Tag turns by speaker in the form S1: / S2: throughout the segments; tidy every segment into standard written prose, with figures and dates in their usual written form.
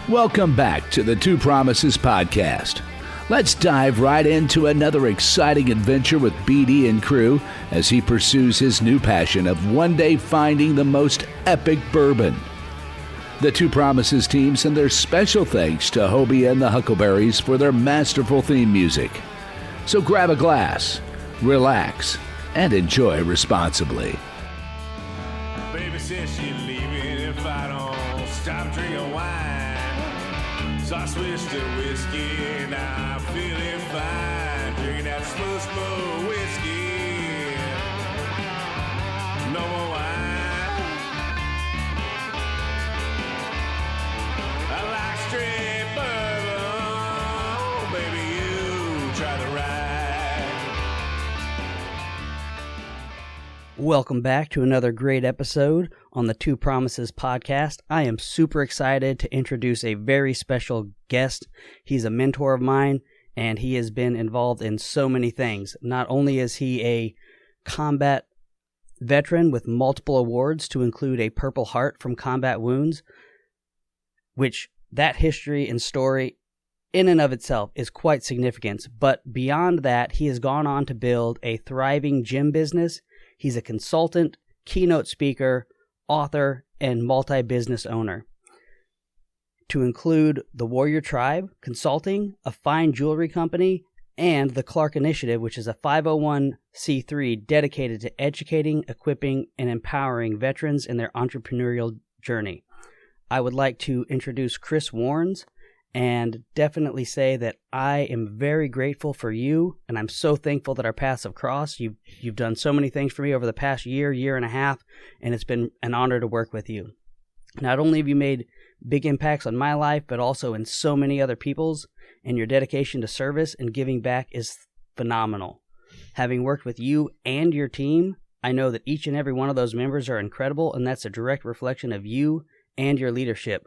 S1: Welcome back to the Two Promises Podcast. Let's dive right into another exciting adventure with BD and crew as he pursues his new passion of one day finding the most epic bourbon. The Two Promises team send their special thanks to Hobie and the Huckleberries for their masterful theme music. So grab a glass, relax, and enjoy responsibly.
S2: Baby says she's leaving if I don't stop drinking wine. So I switched to whiskey, now I'm feeling fine. Drinking that smooth, smooth whiskey. No more wine. I like straight bourbon. Baby, you try the ride.
S3: Welcome back to another great episode on the Two Promises Podcast. I am super excited to introduce a very special guest. He's a mentor of mine, and he has been involved in so many things. Not only is he a combat veteran with multiple awards to include a Purple Heart from combat wounds, which that history and story in and of itself is quite significant. But beyond that, he has gone on to build a thriving gym business. He's a consultant, keynote speaker, author, and multi-business owner. To include the Warrior Tribe Consulting, a fine jewelry company, and the Clark Initiative, which is a 501c3 dedicated to educating, equipping, and empowering veterans in their entrepreneurial journey. I would like to introduce Chris Warnes and definitely say that I am very grateful for you, and I'm so thankful that our paths have crossed. You've done so many things for me over the past year and a half, and it's been an honor to work with you. Not only have you made big impacts on my life, but also in so many other people's, and your dedication to service and giving back is phenomenal. Having worked with you and your team, I know that each and every one of those members are incredible, and that's a direct reflection of you and your leadership.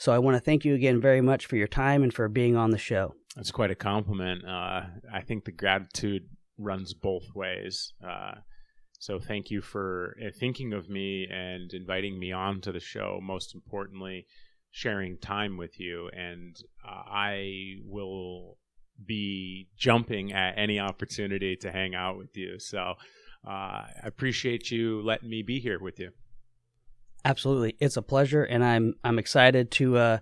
S3: So I want to thank you again very much for your time and for being on the show.
S4: That's quite a compliment. I think the gratitude runs both ways. So thank you for thinking of me and inviting me on to the show. Most importantly, sharing time with you. And I will be jumping at any opportunity to hang out with you. So I appreciate you letting me be here with you.
S3: Absolutely. It's a pleasure, and I'm excited to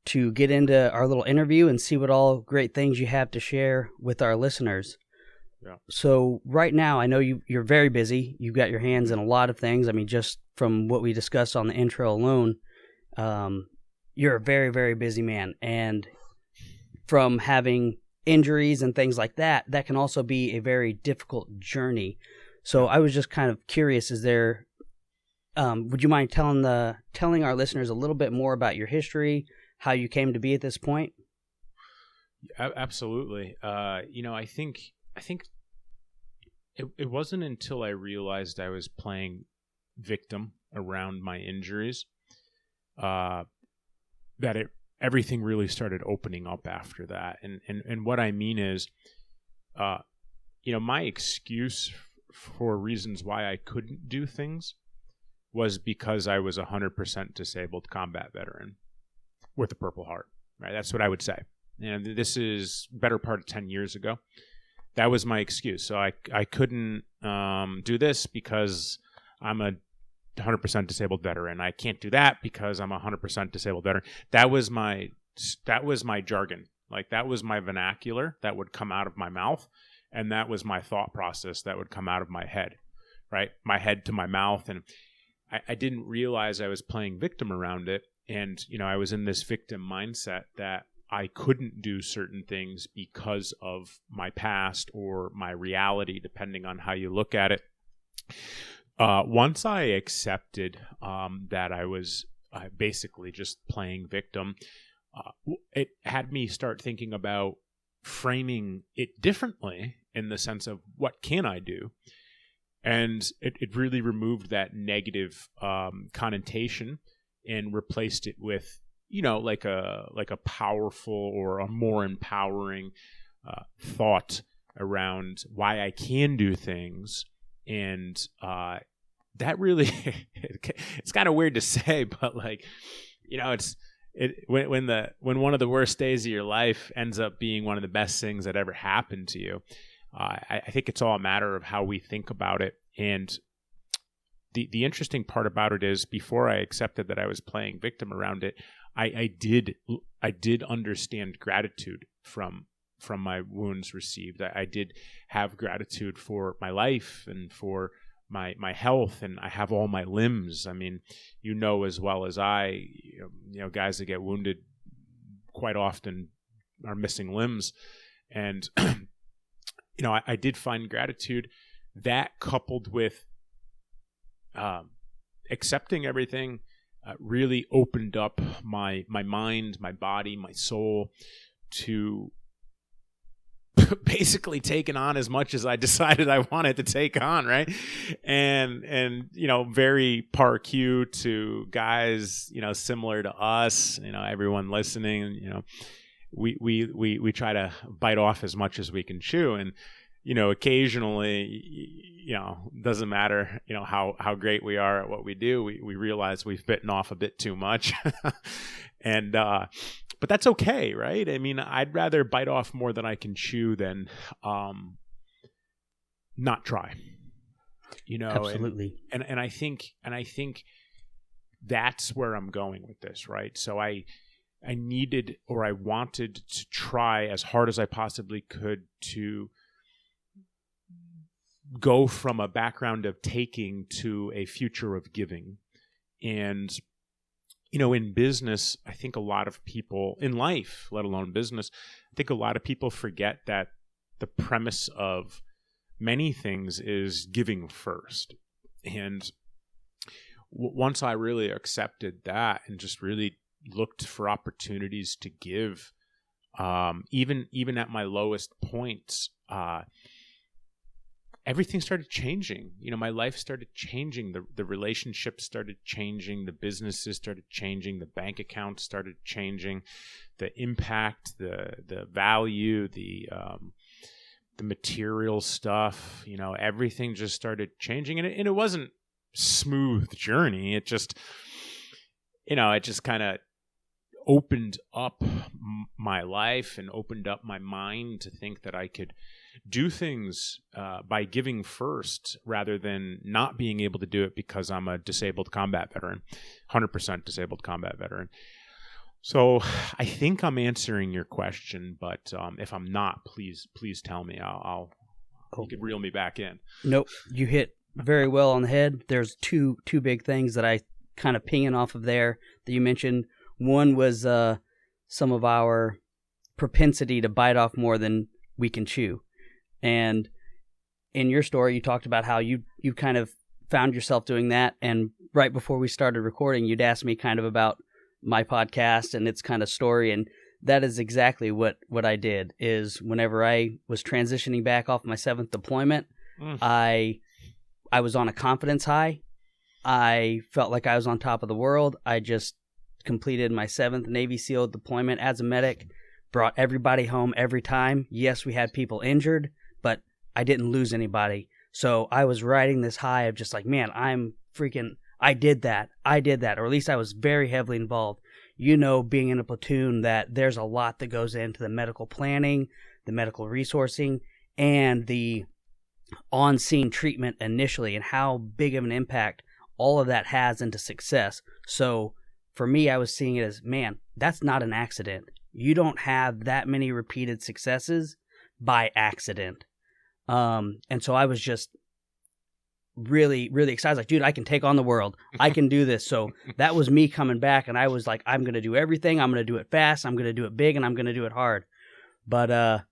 S3: get into our little interview and see what all great things you have to share with our listeners.
S4: Yeah.
S3: So right now, I know you're very busy. You've got your hands in a lot of things. I mean, just from what we discussed on the intro alone, you're a very, very busy man. And from having injuries and things like that, that can also be a very difficult journey. So I was just kind of curious, would you mind telling our listeners a little bit more about your history, how you came to be at this point?
S4: Absolutely. I think it wasn't until I realized I was playing victim around my injuries that everything really started opening up after that. And what I mean is, my excuse for reasons why I couldn't do things was because I was 100% disabled combat veteran with a Purple Heart, right? That's what I would say. And this is better part of 10 years ago. That was my excuse. So I couldn't do this because I'm a 100% disabled veteran. I can't do that because I'm a 100% disabled veteran. That was my jargon. Like, that was my vernacular that would come out of my mouth, and that was my thought process that would come out of my head, right? My head to my mouth. And I didn't realize I was playing victim around it. And, I was in this victim mindset that I couldn't do certain things because of my past or my reality, depending on how you look at it. Once I accepted that I was basically just playing victim, it had me start thinking about framing it differently in the sense of, what can I do? And it really removed that negative connotation and replaced it with, like a powerful or a more empowering thought around why I can do things. And that really, it's kind of weird to say, but it's when one of the worst days of your life ends up being one of the best things that ever happened to you, I think it's all a matter of how we think about it. And the interesting part about it is, before I accepted that I was playing victim around it, I did understand gratitude from my wounds received. I did have gratitude for my life and for my health, and I have all my limbs. I mean, as well as I, guys that get wounded quite often are missing limbs. And, I did find gratitude. That, coupled with accepting everything, really opened up my mind, my body, my soul to basically taking on as much as I decided I wanted to take on, right? And very par Q to guys, similar to us, everyone listening, we try to bite off as much as we can chew. And, occasionally, doesn't matter, how great we are at what we do, we realize we've bitten off a bit too much. And, but that's okay, right? I mean, I'd rather bite off more than I can chew than not try.
S3: Absolutely.
S4: And I think that's where I'm going with this, right? So I needed, or I wanted to try as hard as I possibly could to go from a background of taking to a future of giving. And in business, I think a lot of people, in life, let alone business, I think a lot of people forget that the premise of many things is giving first. And once I really accepted that and just really looked for opportunities to give, even at my lowest points, everything started changing. My life started changing. The relationships started changing. The businesses started changing. The bank accounts started changing. The impact, the value, the material stuff, everything just started changing. And it wasn't smooth journey. It just, it just kind of opened up my life and opened up my mind to think that I could do things by giving first, rather than not being able to do it because I'm a disabled combat veteran, 100% disabled combat veteran. So I think I'm answering your question, but if I'm not, please tell me. You could reel me back in.
S3: Nope, you hit very well on the head. There's two big things that I kind of pinging off of there that you mentioned. One was some of our propensity to bite off more than we can chew. And in your story, you talked about how you kind of found yourself doing that. And right before we started recording, you'd asked me kind of about my podcast and its kind of story. And that is exactly what I did. Is whenever I was transitioning back off my 7th deployment, I was on a confidence high. I felt like I was on top of the world. I just completed my 7th Navy SEAL deployment as a medic, brought everybody home every time. Yes, we had people injured, but I didn't lose anybody. So I was riding this high of just like, man, I did that, or at least I was very heavily involved. Being in a platoon, that there's a lot that goes into the medical planning, the medical resourcing, and the on-scene treatment initially, and how big of an impact all of that has into success. So for me, I was seeing it as, man, that's not an accident. You don't have that many repeated successes by accident. And so I was just really, really excited. Like, dude, I can take on the world. I can do this. So that was me coming back, and I was like, I'm going to do everything. I'm going to do it fast. I'm going to do it big, and I'm going to do it hard. But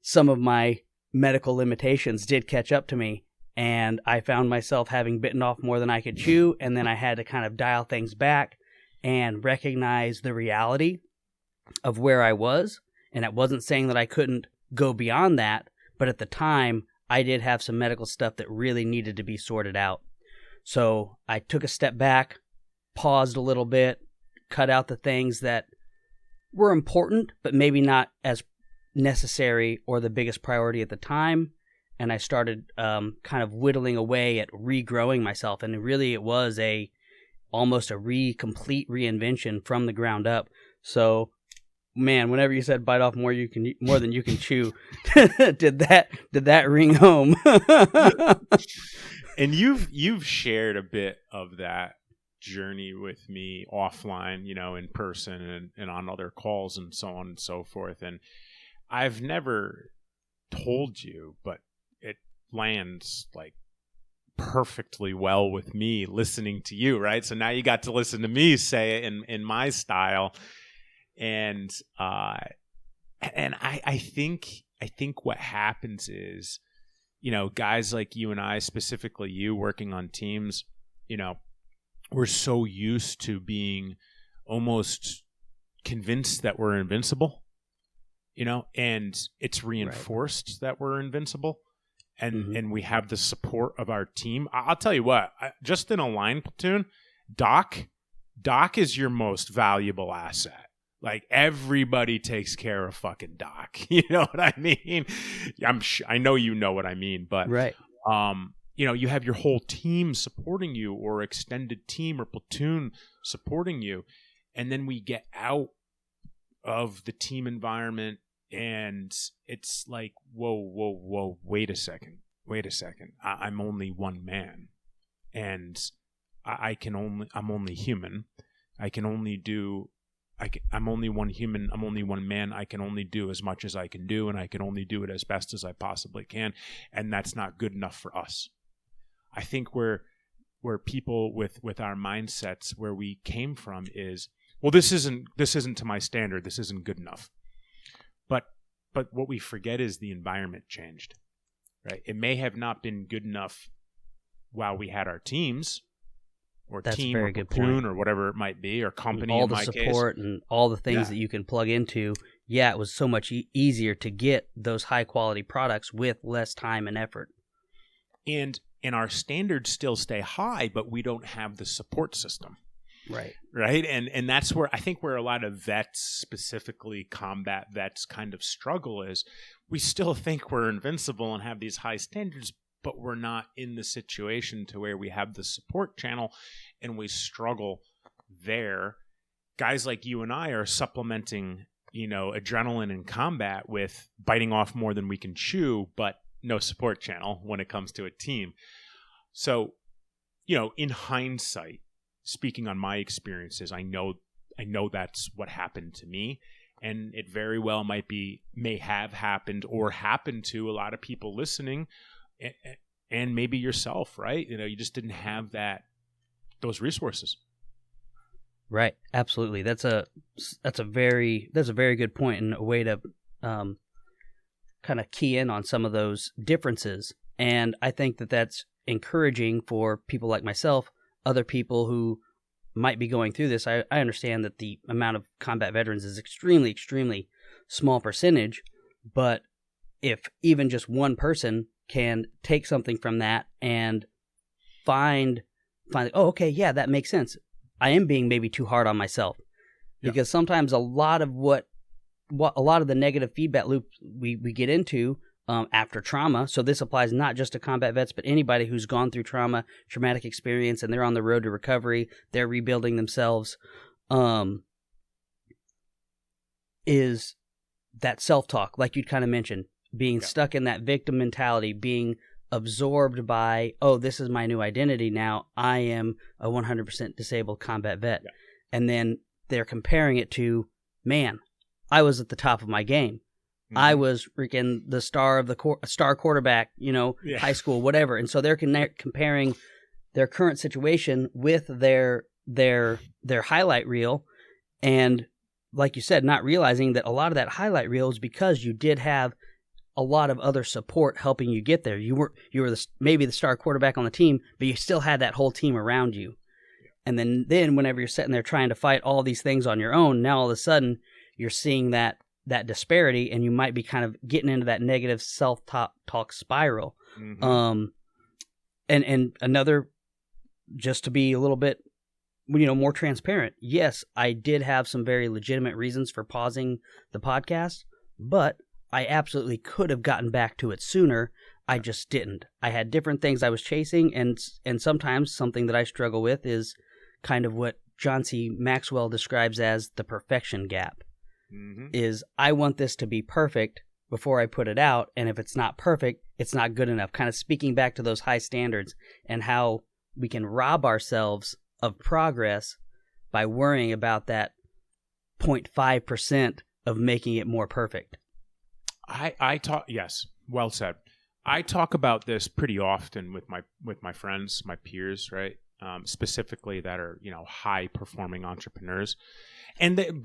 S3: some of my medical limitations did catch up to me, and I found myself having bitten off more than I could chew, and then I had to kind of dial things back and recognize the reality of where I was. And it wasn't saying that I couldn't go beyond that, but at the time, I did have some medical stuff that really needed to be sorted out. So I took a step back, paused a little bit, cut out the things that were important, but maybe not as necessary or the biggest priority at the time. And I started kind of whittling away at regrowing myself. And really, it was almost a complete reinvention from the ground up. So, man, whenever you said bite off more than you can chew, did that ring home?
S4: And you've shared a bit of that journey with me offline, in person and on other calls and so on and so forth. And I've never told you, but it lands like perfectly well with me listening to you, right? So now you got to listen to me say it in my style. And I think what happens is, guys like you and I, specifically you working on teams, we're so used to being almost convinced that we're invincible, and it's reinforced that we're invincible. And we have the support of our team. I'll tell you what, just in a line platoon, Doc is your most valuable asset. Like, everybody takes care of fucking Doc. You know what I mean? I know you know what I mean, but
S3: right.
S4: You have your whole team supporting you, or extended team or platoon supporting you. And then we get out of the team environment and it's like, whoa, wait a second. I'm only one man, and I'm only human. I'm only one human. I'm only one man. I can only do as much as I can do, and I can only do it as best as I possibly can. And that's not good enough for us. I think where people with our mindsets, where we came from is, well, this isn't to my standard. This isn't good enough. But what we forget is the environment changed, right? It may have not been good enough while we had our teams, or
S3: That's
S4: team,
S3: a very
S4: or
S3: good
S4: platoon,
S3: point.
S4: or whatever it might be, or company.
S3: All
S4: in
S3: the
S4: my
S3: support
S4: case.
S3: and all the things that you can plug into. Yeah, it was so much easier to get those high quality products with less time and effort.
S4: And our standards still stay high, but we don't have the support system. Right. And that's where I think where a lot of vets, specifically combat vets, kind of struggle is we still think we're invincible and have these high standards, but we're not in the situation to where we have the support channel, and we struggle there. Guys like you and I are supplementing, adrenaline in combat with biting off more than we can chew, but no support channel when it comes to a team. So, in hindsight, speaking on my experiences, I know that's what happened to me, and it very well may have happened or happened to a lot of people listening, and maybe yourself, right? You just didn't have those resources.
S3: Right. Absolutely. That's a very good point, and a way to kind of key in on some of those differences. And I think that's encouraging for people like myself, other people who might be going through this. I understand that the amount of combat veterans is extremely, extremely small percentage, but if even just one person can take something from that and find, oh, okay, yeah, that makes sense. I am being maybe too hard on myself, because sometimes a lot of the negative feedback loop we get into after trauma. So this applies not just to combat vets, but anybody who's gone through traumatic experience, and they're on the road to recovery, they're rebuilding themselves, is that self-talk, like you'd kind of mentioned, being stuck in that victim mentality, being absorbed by, oh, this is my new identity now. I am a 100% disabled combat vet. Yeah. And then they're comparing it to, man, I was at the top of my game. I was freaking the star of star quarterback, high school, whatever. And so they're comparing their current situation with their highlight reel, and like you said, not realizing that a lot of that highlight reel is because you did have a lot of other support helping you get there. You were maybe the star quarterback on the team, but you still had that whole team around you. Yeah. And then whenever you're sitting there trying to fight all these things on your own, now all of a sudden you're seeing that disparity, and you might be kind of getting into that negative self-talk spiral. And another, just to be a little bit, more transparent. Yes, I did have some very legitimate reasons for pausing the podcast, but I absolutely could have gotten back to it sooner. I just didn't. I had different things I was chasing, and sometimes something that I struggle with is kind of what John C. Maxwell describes as the perfection gap. Is I want this to be perfect before I put it out, and if it's not perfect, it's not good enough. Kind of speaking back to those high standards and how we can rob ourselves of progress by worrying about that 0.5% of making it more perfect.
S4: I talk, yes, well said. I talk about this pretty often with my friends, my peers, right? Specifically that are, high performing entrepreneurs. And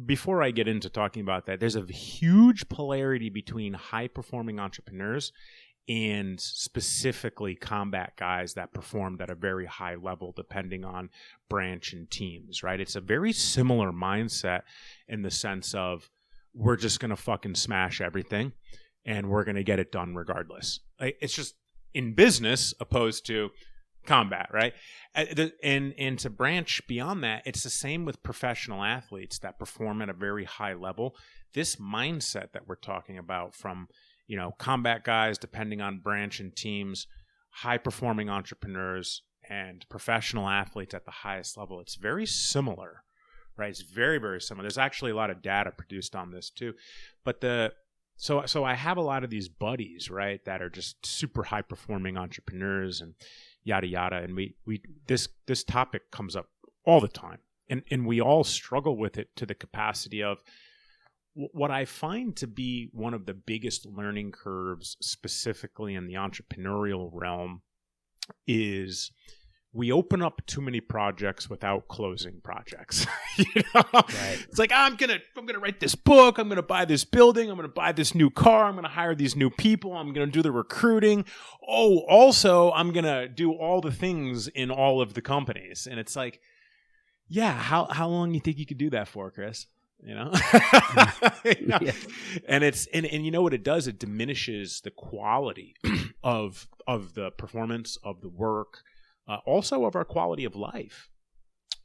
S4: before I get into talking about that, there's a huge polarity between high performing entrepreneurs and specifically combat guys that performed at a very high level depending on branch and teams, right? It's a very similar mindset in the sense of we're just going to fucking smash everything and we're going to get it done regardless. It's just in business opposed to combat, right? And to branch beyond that, it's the same with professional athletes that perform at a very high level. This mindset that we're talking about from, combat guys, depending on branch and teams, high performing entrepreneurs, and professional athletes at the highest level, it's very similar, right? It's very, very similar. There's actually a lot of data produced on this too. But so I have a lot of these buddies, right, that are just super high performing entrepreneurs and yada yada, and this topic comes up all the time, and we all struggle with it to the capacity of what I find to be one of the biggest learning curves, specifically in the entrepreneurial realm, is we open up too many projects without closing projects. Right. It's like I'm gonna write this book, I'm gonna buy this building, I'm gonna buy this new car, I'm gonna hire these new people, I'm gonna do the recruiting. Oh, also I'm gonna do all the things in all of the companies. And it's like, yeah, how long do you think you could do that for, Chris? Yeah. And you know what it does? It diminishes the quality of the performance of the work. Also of our quality of life.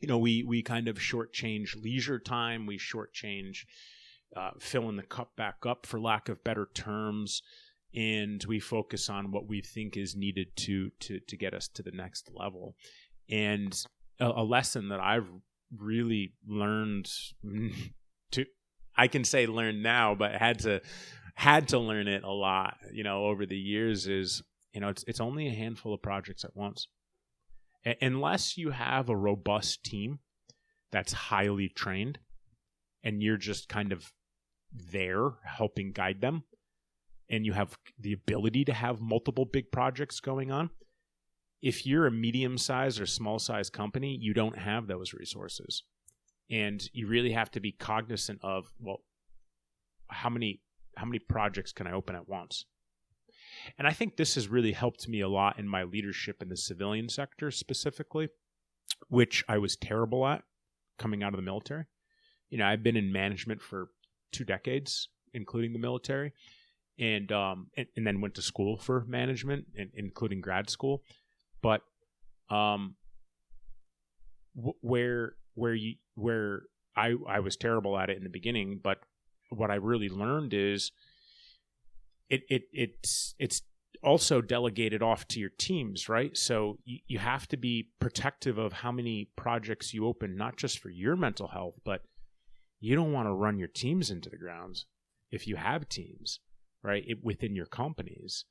S4: We kind of shortchange leisure time. We shortchange filling the cup back up, for lack of better terms, and we focus on what we think is needed to get us to the next level. And a lesson that I've really learned I can say learned now, but had to learn it a lot, over the years is, it's only a handful of projects at once. Unless you have a robust team that's highly trained and you're just kind of there helping guide them, and you have the ability to have multiple big projects going on, if you're a medium-sized or small-sized company, you don't have those resources. And you really have to be cognizant of, well, how many projects can I open at once? And I think this has really helped me a lot in my leadership in the civilian sector specifically, which I was terrible at coming out of the military. I've been in management for 2 decades, including the military, and then went to school for management, including grad school. But where I was terrible at it in the beginning, but what I really learned is it's also delegated off to your teams, right? So you have to be protective of how many projects you open, not just for your mental health, but you don't want to run your teams into the ground if you have teams, right, within your companies.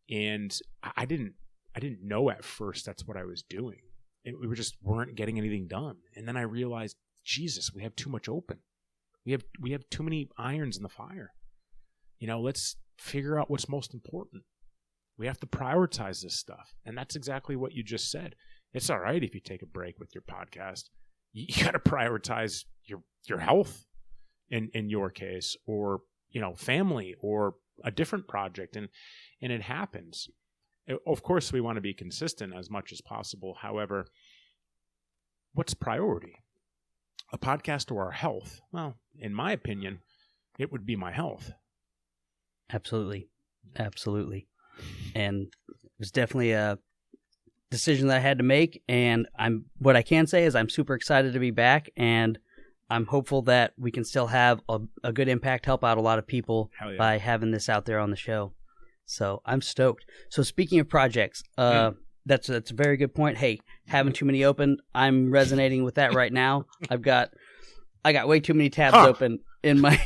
S4: And I didn't know at first that's what I was doing. We just weren't getting anything done. And then I realized, Jesus, we have too much open. We have too many irons in the fire. Let's figure out what's most important. We have to prioritize this stuff. And that's exactly what you just said. It's all right if you take a break with your podcast. You got to prioritize your health in your case, or, family, or a different project. And it happens. Of course, we want to be consistent as much as possible. However, what's priority? A podcast or our health? Well, in my opinion, it would be my health.
S3: Absolutely. And it was definitely a decision that I had to make. And what I can say is I'm super excited to be back, and I'm hopeful that we can still have a good impact, help out a lot of people by having this out there on the show. So I'm stoked. So speaking of projects, That's a very good point. Hey, having too many open, I'm resonating with that right now. I got way too many tabs open in my.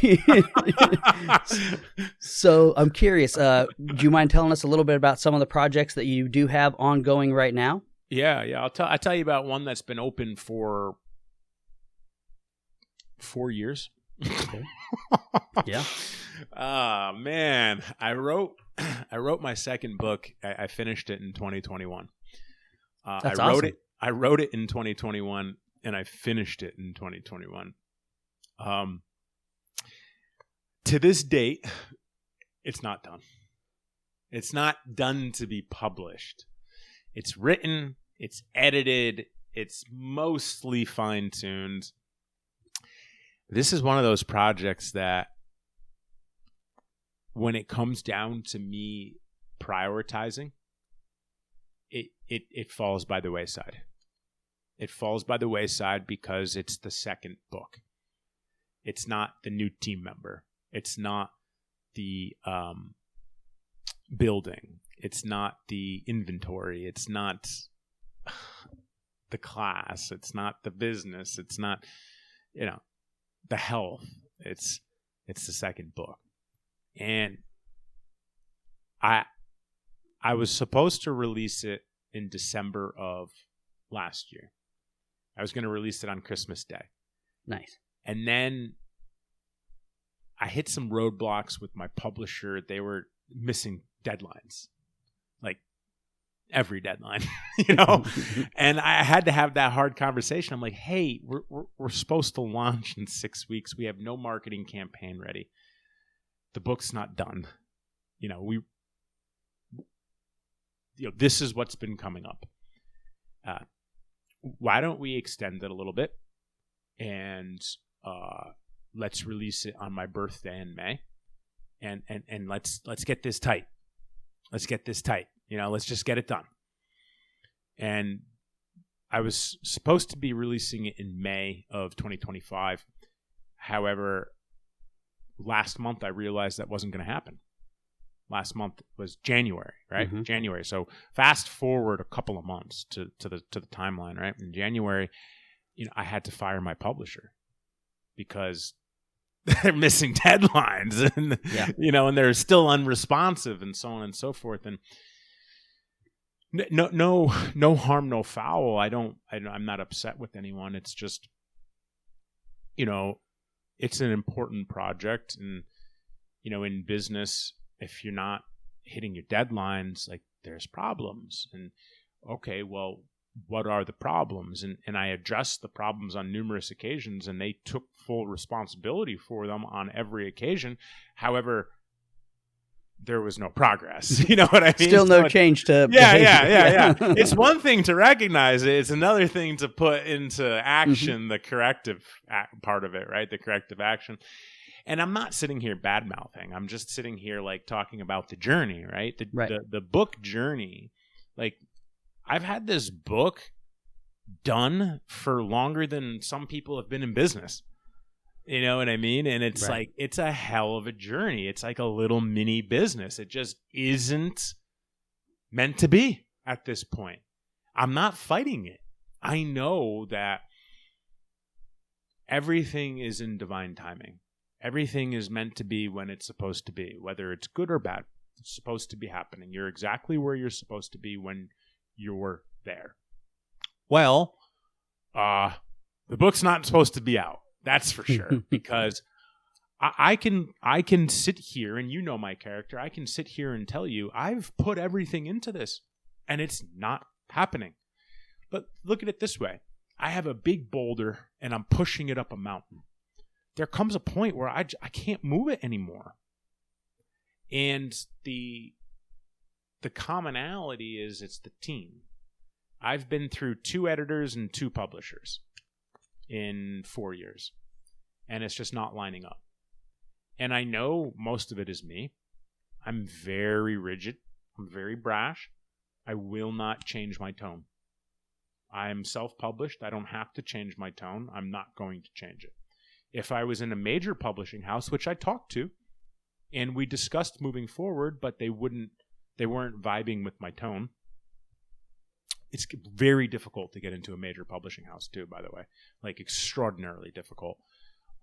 S3: So I'm curious. Do you mind telling us a little bit about some of the projects that you do have ongoing right now?
S4: Yeah. I'll tell you about one that's been open for 4 years.
S3: Okay. Yeah.
S4: Man, I wrote my second book. I finished it in 2021.
S3: That's awesome.
S4: I wrote it in 2021, and I finished it in 2021. To this date, it's not done. It's not done to be published. It's written, it's edited, it's mostly fine-tuned. This is one of those projects that when it comes down to me prioritizing, it falls by the wayside. It falls by the wayside because it's the second book. It's not the new team member. It's not the building. It's not the inventory. It's not the class. It's not the business. It's not, the health. It's the second book. And I was supposed to release it in December of last year. I was going to release it on Christmas Day.
S3: Nice.
S4: And then I hit some roadblocks with my publisher. They were missing deadlines, like every deadline, and I had to have that hard conversation. I'm like, hey, we're supposed to launch in 6 weeks. We have no marketing campaign ready. The book's not done. This is what's been coming up. Why don't we extend it a little bit and let's release it on my birthday in May, and let's get this tight. Let's get this tight. Let's just get it done. And I was supposed to be releasing it in May of 2025. However, last month I realized that wasn't going to happen. Last month was January, right?
S3: Mm-hmm.
S4: January. So fast forward a couple of months to the timeline, right? In January, I had to fire my publisher because they're missing deadlines, and and they're still unresponsive, and so on and so forth. And no harm, no foul. I'm not upset with anyone. It's just, it's an important project, and in business, if you're not hitting your deadlines, like, there's problems. And okay, well, what are the problems? And I addressed the problems on numerous occasions, and they took full responsibility for them on every occasion. However, there was no progress. You know what I mean?
S3: Still no change to behavior.
S4: Yeah. It's one thing to recognize it. It's another thing to put into action the corrective part of it, right? The corrective action. And I'm not sitting here bad-mouthing. I'm just sitting here, like, talking about the journey, right? The book journey. Like, I've had this book done for longer than some people have been in business. You know what I mean? And it's like, it's a hell of a journey. It's like a little mini business. It just isn't meant to be at this point. I'm not fighting it. I know that everything is in divine timing. Everything is meant to be when it's supposed to be, whether it's good or bad. It's supposed to be happening. You're exactly where you're supposed to be when you're there. Well, the book's not supposed to be out. That's for sure. Because I can sit here, and my character. I can sit here and tell you I've put everything into this, and it's not happening. But look at it this way. I have a big boulder, and I'm pushing it up a mountain. There comes a point where I can't move it anymore. And the commonality is it's the team. I've been through 2 editors and 2 publishers in 4 years, and it's just not lining up. And I know most of it is me. I'm very rigid. I'm very brash. I will not change my tone. I'm self-published. I don't have to change my tone. I'm not going to change it. If I was in a major publishing house, which I talked to, and we discussed moving forward, but they weren't vibing with my tone, It's very difficult to get into a major publishing house too, by the way, like extraordinarily difficult.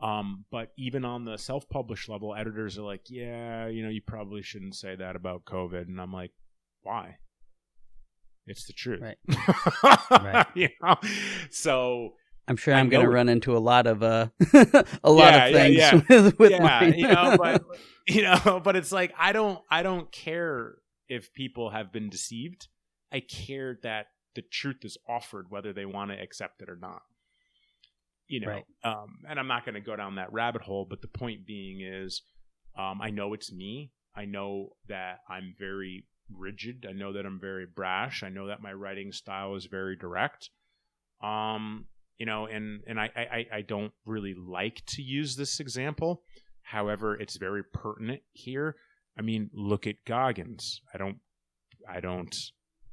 S4: But even on the self-published level, editors are like, yeah, you probably shouldn't say that about COVID. And I'm like, why? It's the truth.
S3: Right.
S4: Right. So
S3: I'm sure I'm going to run into a lot of a lot of things with mine.
S4: But it's like I don't care if people have been deceived. I care that the truth is offered, whether they want to accept it or not.
S3: Right.
S4: And I'm not going to go down that rabbit hole, but the point being is, I know it's me. I know that I'm very rigid. I know that I'm very brash. I know that my writing style is very direct. And I don't really like to use this example. However, it's very pertinent here. I mean, look at Goggins. I don't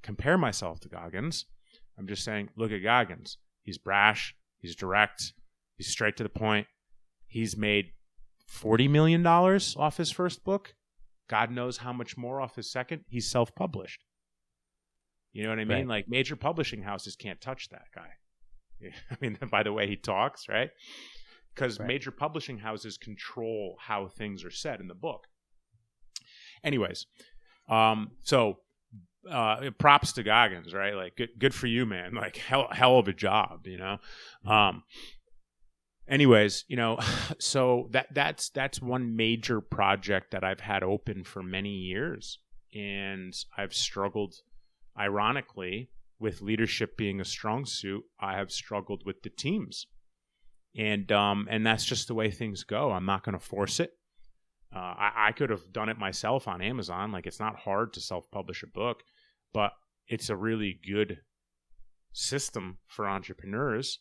S4: compare myself to Goggins. I'm just saying, look at Goggins. He's brash. He's direct. He's straight to the point. He's made $40 million off his first book. God knows how much more off his second. He's self-published. You know what I mean?
S3: Right.
S4: Like major publishing houses can't touch that guy. I mean, by the way he talks, right? Because major publishing houses control how things are said in the book. Anyways, so props to Goggins, right? Like good for you, man. Like hell of a job, Anyways, so that's one major project that I've had open for many years, and I've struggled, ironically, with leadership being a strong suit. I have struggled with the teams, and that's just the way things go. I'm not going to force it. I could have done it myself on Amazon. Like, it's not hard to self-publish a book, but it's a really good system for entrepreneurs.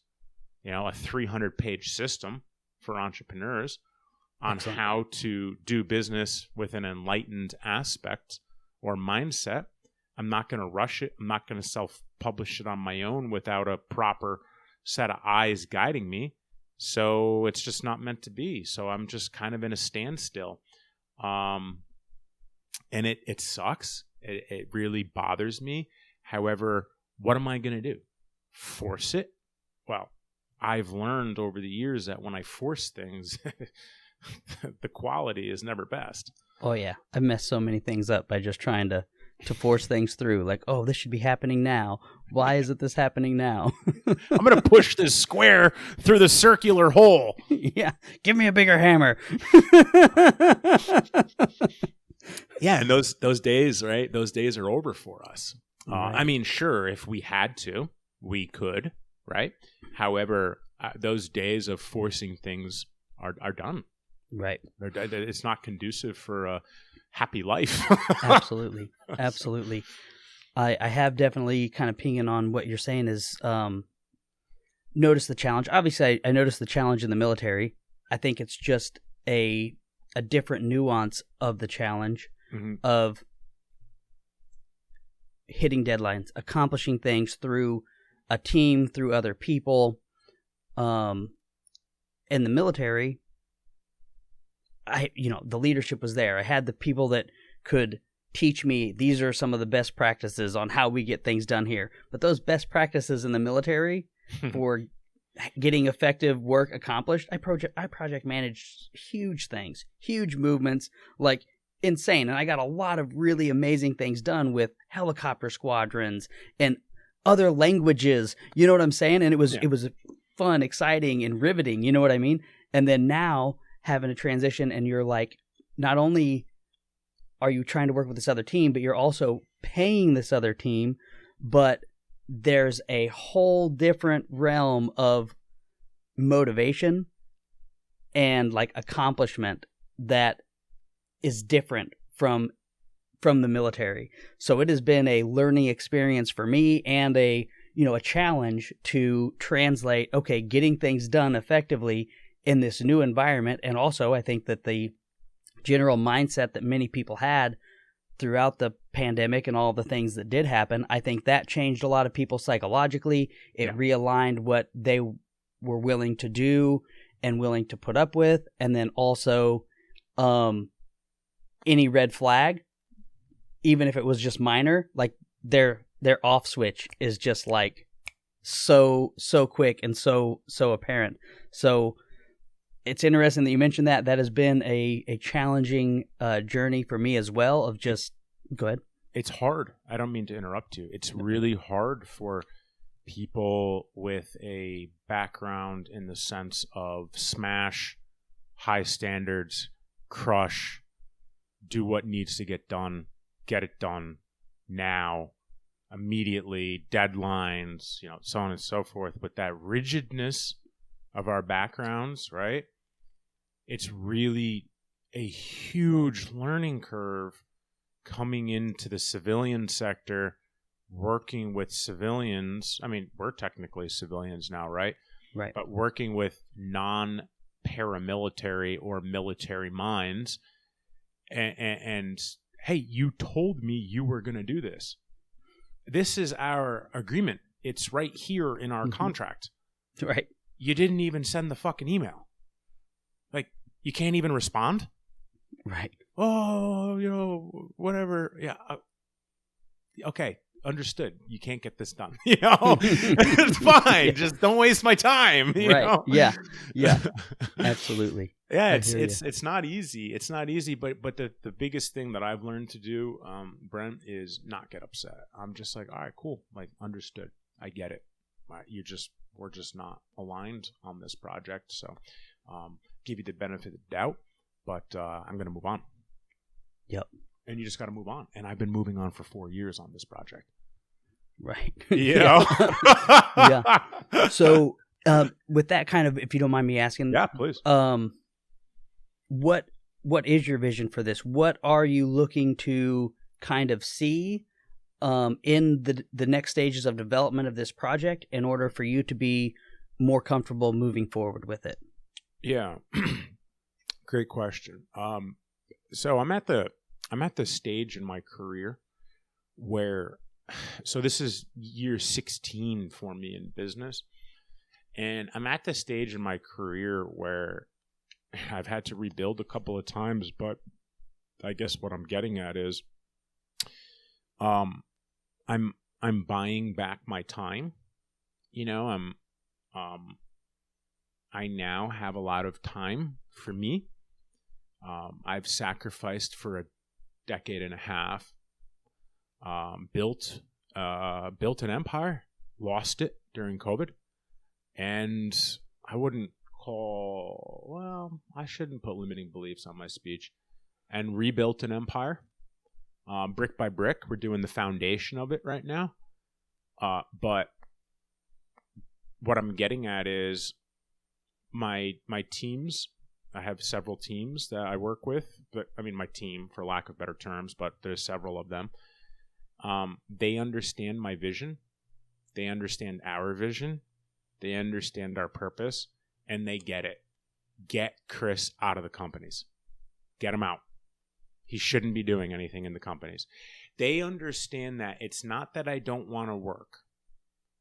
S4: A 300-page system for entrepreneurs on how to do business with an enlightened aspect or mindset. I'm not going to rush it. I'm not going to self-publish it on my own without a proper set of eyes guiding me. So it's just not meant to be. So I'm just kind of in a standstill. And it sucks. It really bothers me. However, what am I going to do? Force it? Well, I've learned over the years that when I force things, the quality is never best.
S3: Oh, yeah. I've messed so many things up by just trying to force things through. Like, oh, this should be happening now. Why isn't this happening now?
S4: I'm going to push this square through the circular hole.
S3: Yeah. Give me a bigger hammer.
S4: Yeah. And those days, right? Those days are over for us.
S3: Right.
S4: I mean, sure, if we had to, we could, right? However, those days of forcing things are done.
S3: Right.
S4: It's not conducive for a happy life.
S3: Absolutely. Absolutely. I have definitely kind of pinging on what you're saying is notice the challenge. Obviously, I noticed the challenge in the military. I think it's just a different nuance of the challenge of hitting deadlines, accomplishing things through a team, through other people. In the military, the leadership was there. I had the people that could teach me, these are some of the best practices on how we get things done here. But those best practices in the military for getting effective work accomplished, I project managed huge things, huge movements, like insane. And I got a lot of really amazing things done with helicopter squadrons and other languages, you know what I'm saying? And it was fun, exciting, and riveting, you know what I mean? And then now having a transition, and you're like, not only are you trying to work with this other team, but you're also paying this other team, but there's a whole different realm of motivation and like accomplishment that is different from the military. So it has been a learning experience for me and a challenge to translate, okay, getting things done effectively in this new environment. And also I think that the general mindset that many people had throughout the pandemic and all the things that did happen, I think that changed a lot of people psychologically. It realigned what they were willing to do and willing to put up with. And then also any red flag, even if it was just minor, like their off switch is just like so quick and so apparent. So it's interesting that you mentioned that. That has been a challenging journey for me as well. Of just go ahead.
S4: It's hard. I don't mean to interrupt you. It's really hard for people with a background in the sense of smash, high standards, crush, do what needs to get done, get it done now, immediately, deadlines, so on and so forth. But that rigidness of our backgrounds, right? It's really a huge learning curve coming into the civilian sector, working with civilians. I mean, we're technically civilians now, right?
S3: Right.
S4: But working with non-paramilitary or military minds. And hey, you told me you were going to do this. This is our agreement. It's right here in our contract.
S3: Right.
S4: You didn't even send the fucking email. Like, you can't even respond?
S3: Right.
S4: Oh, whatever. Yeah. Okay. Understood. You can't get this done. It's fine.
S3: Yeah.
S4: Just don't waste my time. You
S3: Right.
S4: know?
S3: Yeah. Absolutely.
S4: Yeah. It's not easy. It's not easy. But the biggest thing that I've learned to do, Brent, is not get upset. I'm just like, all right, cool. Like, understood. I get it. We're just not aligned on this project. So, give you the benefit of the doubt, but I'm going to move on.
S3: Yep.
S4: And you just got to move on. And I've been moving on for 4 years on this project.
S3: Right.
S4: Yeah.
S3: Yeah. So, with that kind of, if you don't mind me asking,
S4: yeah, please.
S3: What is your vision for this? What are you looking to kind of see in the next stages of development of this project in order for you to be more comfortable moving forward with it?
S4: Yeah. Great question. So I'm at the stage in my career where, so this is year 16 for me in business. And I'm at the stage in my career where I've had to rebuild a couple of times, but I guess what I'm getting at is, I'm buying back my time. I now have a lot of time for me. I've sacrificed for a decade and a half, built an empire, lost it during COVID, and I shouldn't put limiting beliefs on my speech, and rebuilt an empire, brick by brick. We're doing the foundation of it right now. But what I'm getting at is my teams. I have several teams that I work with, but I mean my team, for lack of better terms, but there's several of them. They understand my vision. They understand our vision. They understand our purpose, and they get it. Get Chris out of the companies. Get him out. He shouldn't be doing anything in the companies. They understand that it's not that I don't want to work.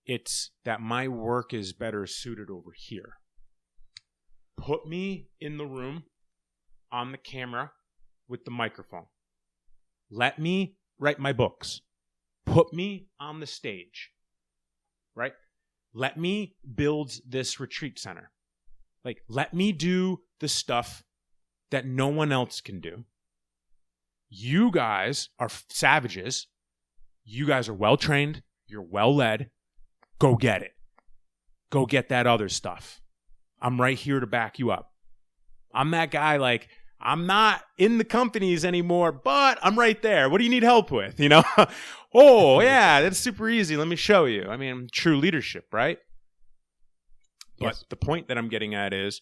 S4: It's that my work is better suited over here. Put me in the room on the camera with the microphone. Let me write my books. Put me on the stage, right? Let me build this retreat center. Like, let me do the stuff that no one else can do. You guys are savages. You guys are well-trained. You're well-led. Go get it. Go get that other stuff. I'm right here to back you up. I'm that guy, like, I'm not in the companies anymore, but I'm right there. What do you need help with? Oh, yeah, that's super easy. Let me show you. I mean, true leadership, right?
S3: Yes.
S4: But the point that I'm getting at is,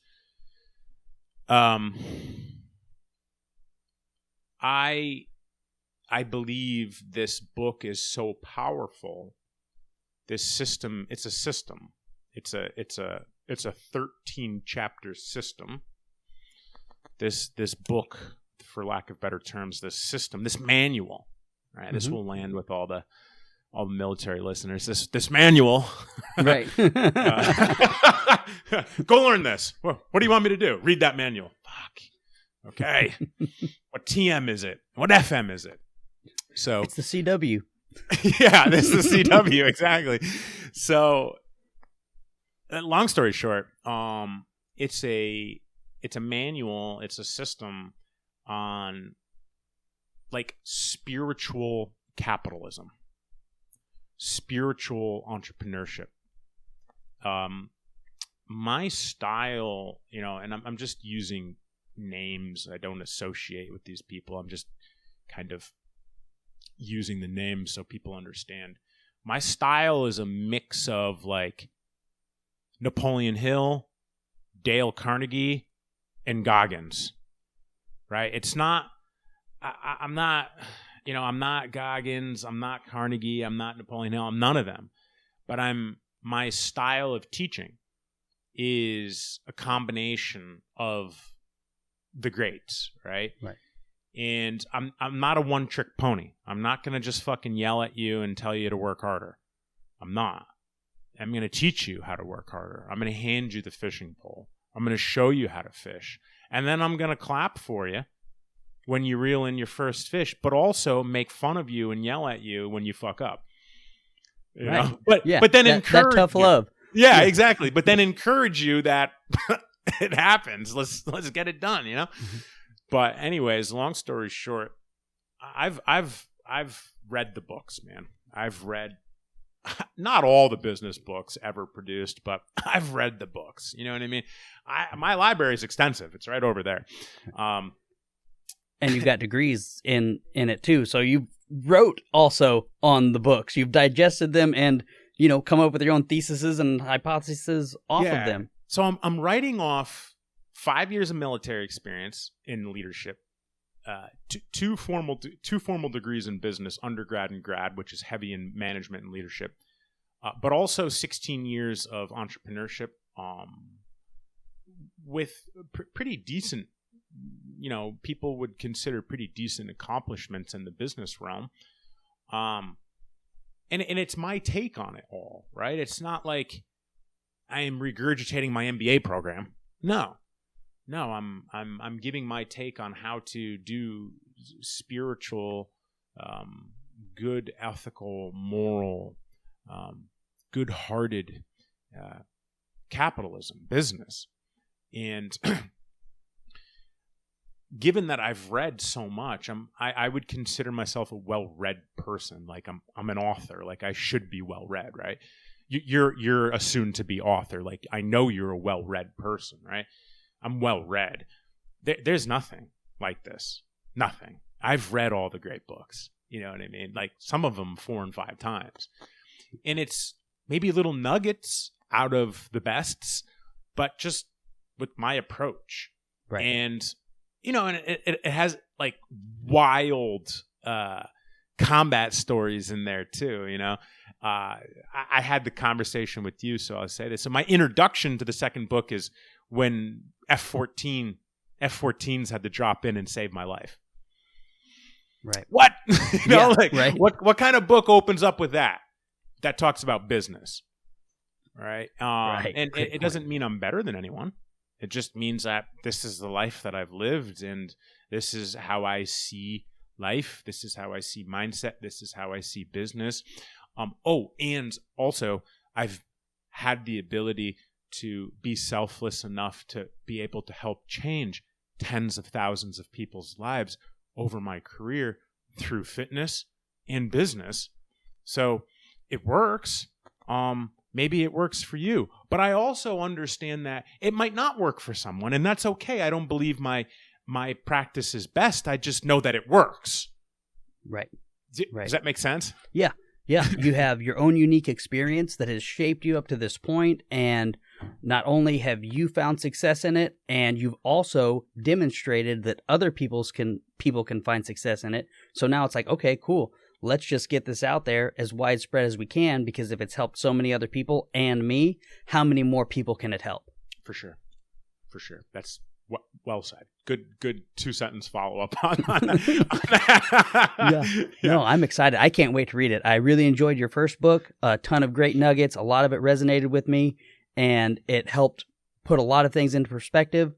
S4: I believe this book is so powerful. This system, it's a system. It's a 13 chapter system. This book, for lack of better terms, this system, this manual, right? Mm-hmm. This will land with all the military listeners. This manual,
S3: right?
S4: Go learn this. What do you want me to do? Read that manual. Fuck. Okay. What TM is it? What FM is it? So
S3: it's the CW.
S4: Yeah, this is CW, exactly. So, long story short, it's a manual, it's a system on like spiritual capitalism, spiritual entrepreneurship. My style, and I'm just using names. I don't associate with these people. I'm just kind of using the names so people understand. My style is a mix of like Napoleon Hill, Dale Carnegie, and Goggins, right? It's not, I'm not, I'm not Goggins, I'm not Carnegie, I'm not Napoleon Hill, I'm none of them. But my style of teaching is a combination of the greats, right?
S3: Right.
S4: And I'm not a one-trick pony. I'm not going to just fucking yell at you and tell you to work harder. I'm not. I'm going to teach you how to work harder. I'm going to hand you the fishing pole. I'm going to show you how to fish. And then I'm going to clap for you when you reel in your first fish, but also make fun of you and yell at you when you fuck up. You know? But then encourage
S3: that tough love.
S4: Yeah, exactly. But then encourage you that it happens. Let's get it done, Mm-hmm. But anyways, long story short, I've read the books, man. I've read not all the business books ever produced, but I've read the books. You know what I mean? My library is extensive. It's right over there.
S3: And you've got degrees in it too. So you wrote also on the books. You've digested them and, come up with your own theses and hypotheses off of them.
S4: So I'm writing off 5 years of military experience in leadership, two formal degrees in business, undergrad and grad, which is heavy in management and leadership, but also 16 years of entrepreneurship with pretty decent, people would consider pretty decent accomplishments in the business realm. And it's my take on it all, right? It's not like I am regurgitating my MBA program. No, I'm giving my take on how to do spiritual, good, ethical, moral, good-hearted capitalism, business. And given that I've read so much, I would consider myself a well-read person. Like I'm an author. Like I should be well-read, right? You're a soon-to-be author. Like I know you're a well-read person, right? I'm well-read. There's nothing like this. Nothing. I've read all the great books. You know what I mean? Like some of them 4 and 5 times. And it's maybe little nuggets out of the bests, but just with my approach.
S3: Right.
S4: And, and it has like wild combat stories in there too, I had the conversation with you, so I'll say this. So my introduction to the second book is when F-14s had to drop in and save my life.
S3: Right.
S4: What?
S3: Right.
S4: What kind of book opens up with that talks about business? Right.
S3: Right.
S4: And it doesn't mean I'm better than anyone. It just means that this is the life that I've lived, and this is how I see life. This is how I see mindset. This is how I see business. And also I've had the ability to be selfless enough to be able to help change tens of thousands of people's lives over my career through fitness and business. So it works. Maybe it works for you, but I also understand that it might not work for someone, and that's okay. I don't believe my practice is best. I just know that it works.
S3: Right.
S4: Does that make sense?
S3: Yeah. Yeah. You have your own unique experience that has shaped you up to this point, and not only have you found success in it, and you've also demonstrated that other people can find success in it. So now it's like, okay, cool. Let's just get this out there as widespread as we can, because if it's helped so many other people and me, how many more people can it help?
S4: For sure. That's well said. Good 2-sentence follow-up on that.
S3: Yeah. No, I'm excited. I can't wait to read it. I really enjoyed your first book. A ton of great nuggets. A lot of it resonated with me, and it helped put a lot of things into perspective.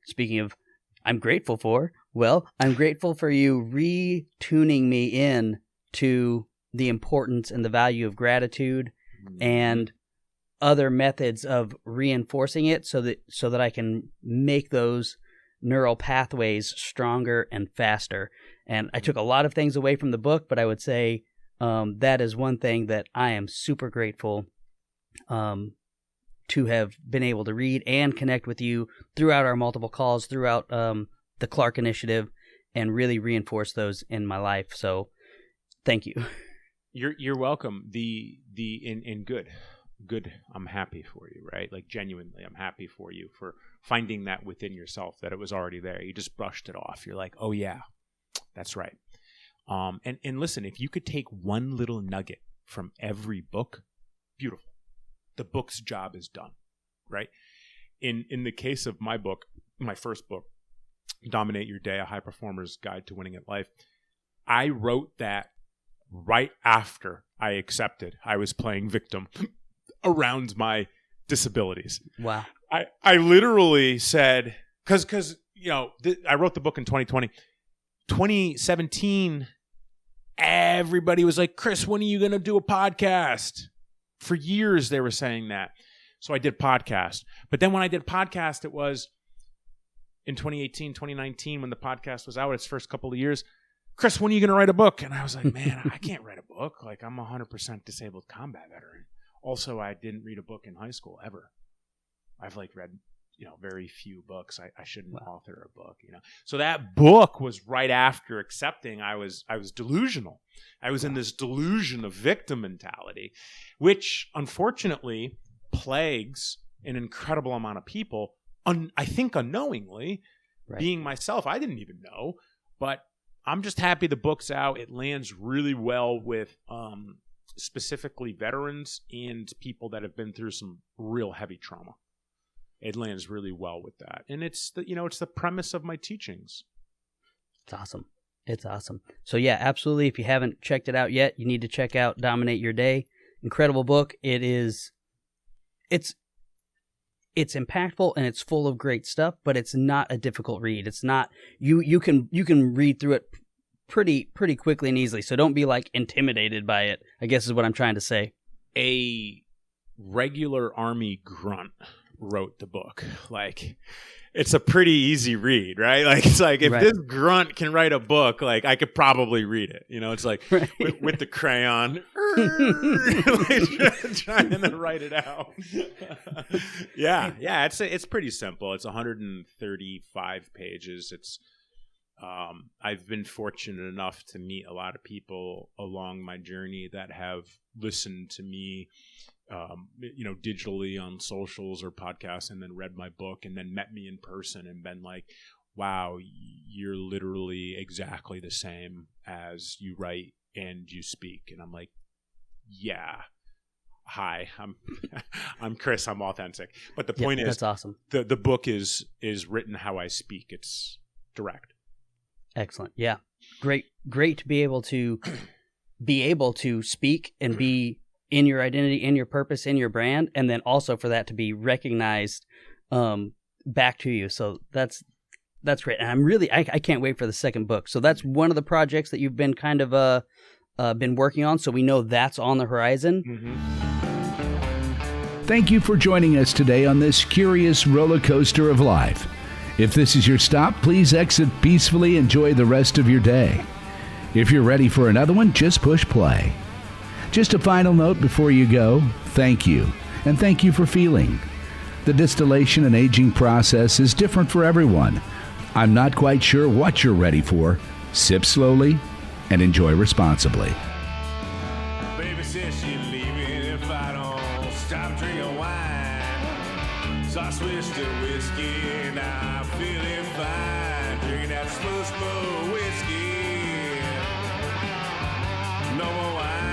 S3: Speaking of I'm grateful for, Well, I'm grateful for you retuning me in to the importance and the value of gratitude and other methods of reinforcing it so that I can make those neural pathways stronger and faster. And I took a lot of things away from the book, but I would say that is one thing that I am super grateful to have been able to read and connect with you throughout our multiple calls, throughout the Clark Initiative, and really reinforce those in my life. So thank you.
S4: You're welcome. In good. I'm happy for you, right? Like genuinely, I'm happy for you for finding that within yourself, that it was already there. You just brushed it off. You're like, oh yeah, that's right. And listen, if you could take one little nugget from every book, beautiful. The book's job is done, right? In the case of my book, my first book, Dominate Your Day, A High Performer's Guide to Winning at Life, I wrote that right after I accepted I was playing victim around my disabilities.
S3: Wow.
S4: I literally said, because I wrote the book in 2020. 2017, everybody was like, Chris, when are you going to do a podcast? For years, they were saying that. So I did podcast. But then when I did podcast, it was in 2018, 2019, when the podcast was out, its first couple of years. Chris, when are you going to write a book? And I was like, man, I can't write a book. Like, I'm a 100% disabled combat veteran. Also, I didn't read a book in high school ever. I've read, very few books. I shouldn't author a book, So that book was right after accepting I was delusional. I was in this delusion of victim mentality, which unfortunately plagues an incredible amount of people. I think unknowingly, right. Being myself, I didn't even know, but I'm just happy the book's out. It lands really well with specifically veterans and people that have been through some real heavy trauma. It lands really well with that. And it's the premise of my teachings.
S3: It's awesome. It's awesome. So yeah, absolutely. If you haven't checked it out yet, you need to check out Dominate Your Day. Incredible book. It's impactful and it's full of great stuff, but it's not a difficult read. It's not, you can read through it pretty quickly and easily. So don't be intimidated by it, I guess is what I'm trying to say.
S4: A regular Army grunt wrote the book. It's a pretty easy read, right? If right. This grunt can write a book, I could probably read it. It's right. with the crayon trying to write it out. yeah, it's pretty simple. It's 135 pages. It's I've been fortunate enough to meet a lot of people along my journey that have listened to me digitally on socials or podcasts, and then read my book, and then met me in person and been like, wow, you're literally exactly the same as you write and you speak. And I'm like, yeah, hi, I'm Chris, I'm authentic. But the point is,
S3: that's awesome.
S4: The book is written how I speak. It's direct.
S3: Excellent. Yeah. Great to be able to speak and be in your identity, in your purpose, in your brand, and then also for that to be recognized back to you. So that's great. And I'm really, I can't wait for the second book. So that's one of the projects that you've been kind of been working on. So we know that's on the horizon.
S1: Mm-hmm. Thank you for joining us today on this curious roller coaster of life. If this is your stop, please exit peacefully. Enjoy the rest of your day. If you're ready for another one, just push play. Just a final note before you go, thank you, and thank you for feeling. The distillation and aging process is different for everyone. I'm not quite sure what you're ready for. Sip slowly and enjoy responsibly.
S2: Baby says she's leaving if I don't stop drinking wine. So I switched to whiskey, now I'm feeling fine. Drinking that slow whiskey. No more wine.